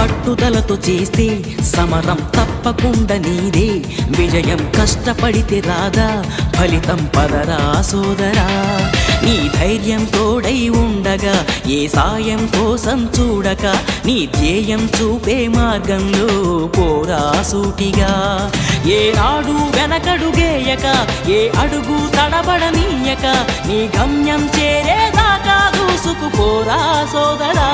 పట్టుదలతో చేస్తే సమరం తప్పకుండా నీదే విజయం కష్టపడితే రాదా ఫలితం పదరా సోదరా నీ ధైర్యం తోడై ఉండగా ఏ సాయం కోసం చూడక నీ ధ్యేయం చూపే మార్గంలో పోరా సూటిగా ఏనాడు వెనకడుగేయక ఏ అడుగు తడబడనీయక నీ గమ్యం చేరేదాకా దూసుకుపోరా సోదరా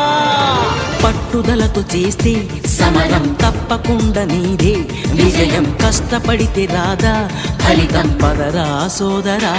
పట్టుదలతో చేస్తే సమరం తప్పకుండా నీదే విజయం కష్టపడితే రాదా ఫలితం పదరా సోదరా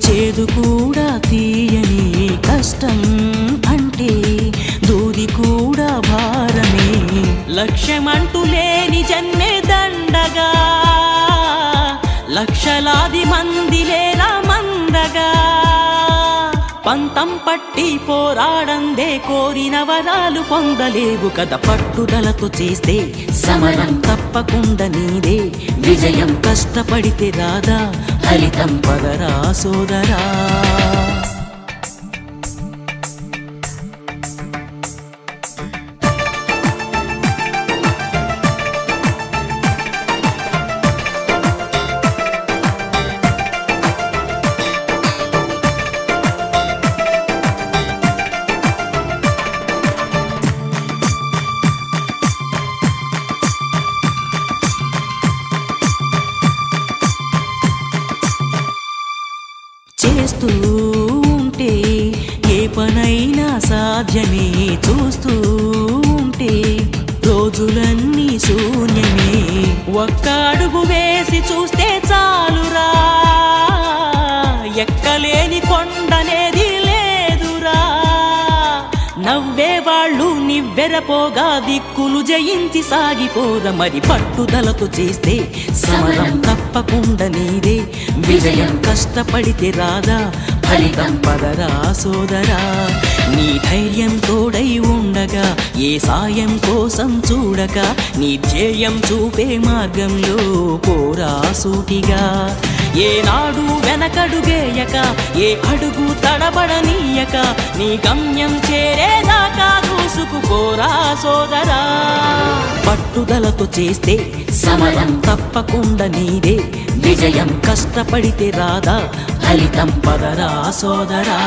చేదు కూడా తీయని కష్టం అంటే దూది కూడా భారమే లక్ష్యమంటూ లేని జన్మే దండగా లక్షలాది మంది లేరా మందగా పంతం పట్టి పోరాడందే కోరిన వరాలు పొందలేవు కదా పట్టుదలతో చేస్తే సమరం తప్పకుండా నీదే విజయం కష్టపడితే రాదా ఫలితం పదరా సోదరా చేస్తూ ఉంటే ఏ పనైనా సాధ్యమే చూస్తూ ఉంటే రోజులన్నీ శూన్యమే ఒక్క అడుగు వేసి చూస్తే చాలురా ఎక్కలేని కొండనేది లేదురా నవ్వేవాళ్ళు నివ్వెరపోగా దిక్కులు జయించి సాగిపోదా మరి పట్టుదలతో చేస్తే సమరం తప్పకుండా నీదే విజయం కష్టపడితే రాదా ఫలితం పదరా సోదరా నీ ధైర్యం తోడై ఉండగా ఏ సాయం కోసం చూడక నీ ధ్యేయం చూపే మార్గంలో పోరా సూటిగా ఏనాడు వెనకడుగేయక ఏ అడుగు తడబడనీయక నీ గమ్యం చేరేదాకా దూసుకుపోరా సోదరా పట్టుదలతో చేస్తే సమరం తప్పకుండా నీదే విజయం కష్టపడితే రాదా ఫలితం పదరా సోదరా